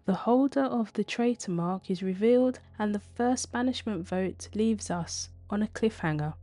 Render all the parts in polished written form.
The holder of the traitor mark is revealed, and the first banishment vote leaves us on a cliffhanger.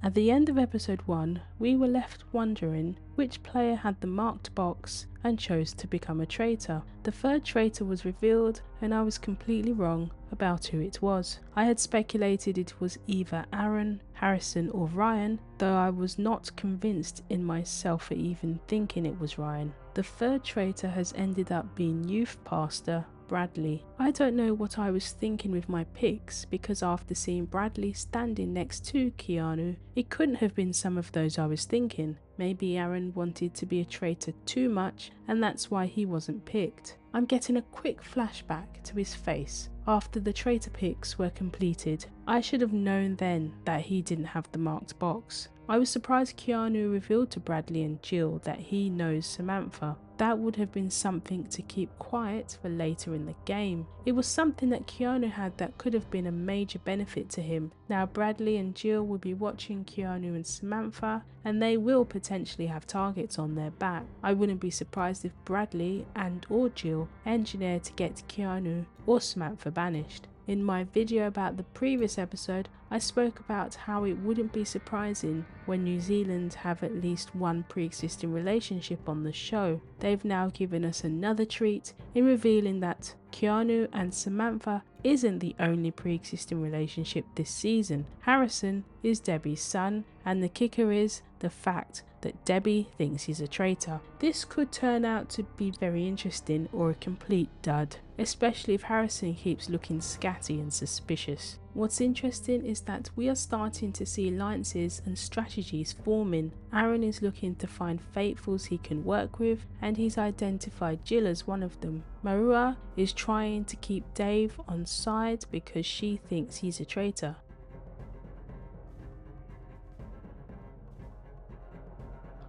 At the end of episode 1, we were left wondering which player had the marked box and chose to become a traitor. The third traitor was revealed, and I was completely wrong about who it was. I had speculated it was either Aaron, Harrison or Ryan, though I was not convinced in myself for even thinking it was Ryan. The third traitor has ended up being youth pastor Bradley. I don't know what I was thinking with my picks, because after seeing Bradley standing next to Keanu, it couldn't have been some of those I was thinking. Maybe Aaron wanted to be a traitor too much and that's why he wasn't picked. I'm getting a quick flashback to his face after the traitor picks were completed. I should have known then that he didn't have the marked box. I was surprised Keanu revealed to Bradley and Jill that he knows Samantha. That would have been something to keep quiet for later in the game. It was something that Keanu had that could have been a major benefit to him. Now Bradley and Jill will be watching Keanu and Samantha, and they will potentially have targets on their back. I wouldn't be surprised if Bradley and or Jill engineer to get Keanu or Samantha banished. In my video about the previous episode, I spoke about how it wouldn't be surprising when New Zealand have at least one pre-existing relationship on the show. They've now given us another treat in revealing that Keanu and Samantha isn't the only pre-existing relationship this season. Harrison is Debbie's son, and the kicker is the fact that Debbie thinks he's a traitor. This could turn out to be very interesting or a complete dud, especially if Harrison keeps looking scatty and suspicious. What's interesting is that we are starting to see alliances and strategies forming. Aaron is looking to find faithfuls he can work with, and he's identified Jill as one of them. Marua is trying to keep Dave on side because she thinks he's a traitor.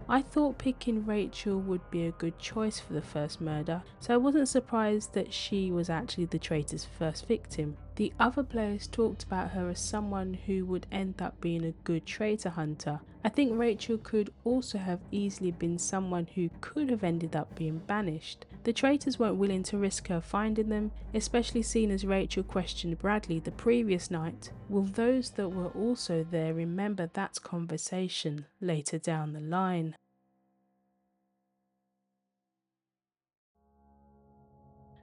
I thought picking Rachel would be a good choice for the first murder, so I wasn't surprised that she was actually the traitor's first victim. The other players talked about her as someone who would end up being a good traitor hunter. I think Rachel could also have easily been someone who could have ended up being banished. The traitors weren't willing to risk her finding them, especially seeing as Rachel questioned Bradley the previous night. Will those that were also there remember that conversation later down the line?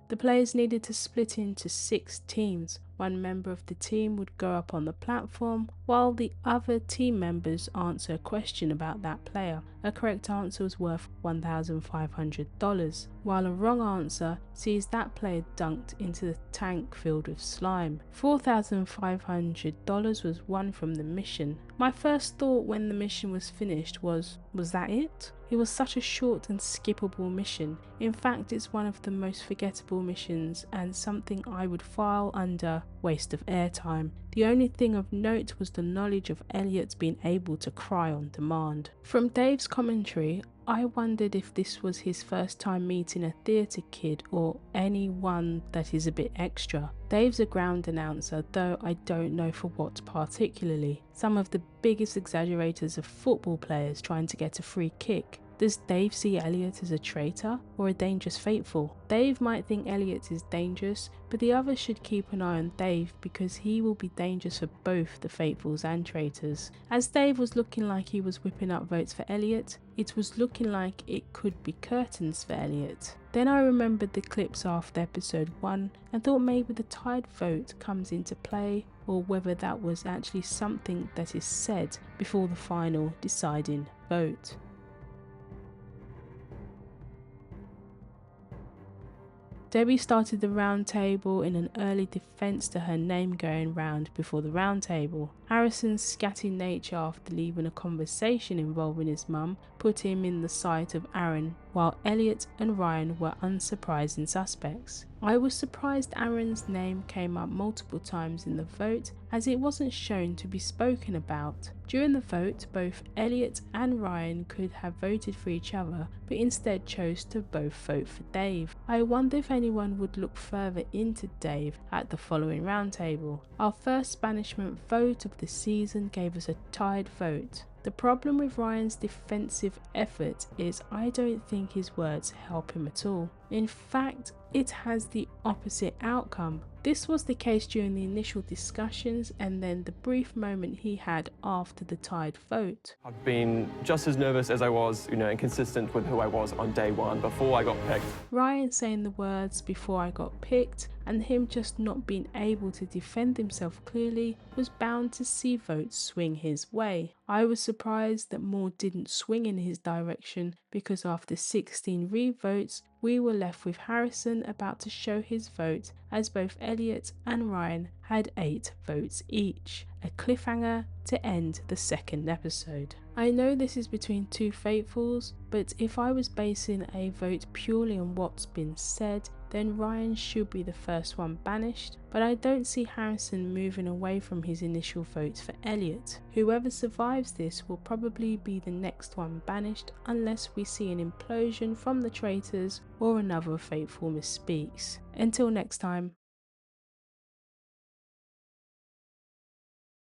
The players needed to split into 6 teams. One member of the team would go up on the platform while the other team members answer a question about that player. A correct answer was worth $1,500, while a wrong answer sees that player dunked into the tank filled with slime. $4,500 was won from the mission. My first thought when the mission was finished was that it? It was such a short and skippable mission. In fact, it's one of the most forgettable missions and something I would file under waste of airtime. The only thing of note was the knowledge of Elliot being able to cry on demand. From Dave's commentary, I wondered if this was his first time meeting a theatre kid or anyone that is a bit extra. Dave's a ground announcer, though I don't know for what particularly. Some of the biggest exaggerators are football players trying to get a free kick. Does Dave see Elliot as a traitor or a dangerous faithful? Dave might think Elliot is dangerous, but the others should keep an eye on Dave because he will be dangerous for both the faithfuls and traitors. As Dave was looking like he was whipping up votes for Elliot, it was looking like it could be curtains for Elliot. Then I remembered the clips after episode 1 and thought maybe the tied vote comes into play, or whether that was actually something that is said before the final deciding vote. Debbie started the round table in an early defense to her name going round before the round table. Harrison's scatty nature after leaving a conversation involving his mum put him in the sight of Aaron, while Elliot and Ryan were unsurprising suspects. I was surprised Aaron's name came up multiple times in the vote, as it wasn't shown to be spoken about. During the vote, both Elliot and Ryan could have voted for each other, but instead chose to both vote for Dave. I wonder if anyone would look further into Dave at the following roundtable. Our first banishment vote of the season gave us a tied vote. The problem with Ryan's defensive effort is I don't think his words help him at all. In fact, it has the opposite outcome. This was the case during the initial discussions and then the brief moment he had after the tied vote. I've been just as nervous as I was, inconsistent with who I was on day one before I got picked. Ryan saying the words "before I got picked" and him just not being able to defend himself clearly was bound to see votes swing his way. I was surprised that more didn't swing in his direction because after 16 re-votes, we were left with Harrison about to show his vote, as both Elliot and Ryan had 8 votes each, a cliffhanger to end the second episode. I know this is between two faithfuls, but if I was basing a vote purely on what's been said, then Ryan should be the first one banished, but I don't see Harrison moving away from his initial votes for Elliot. Whoever survives this will probably be the next one banished unless we see an implosion from the traitors or another faithful misspeaks. Until next time.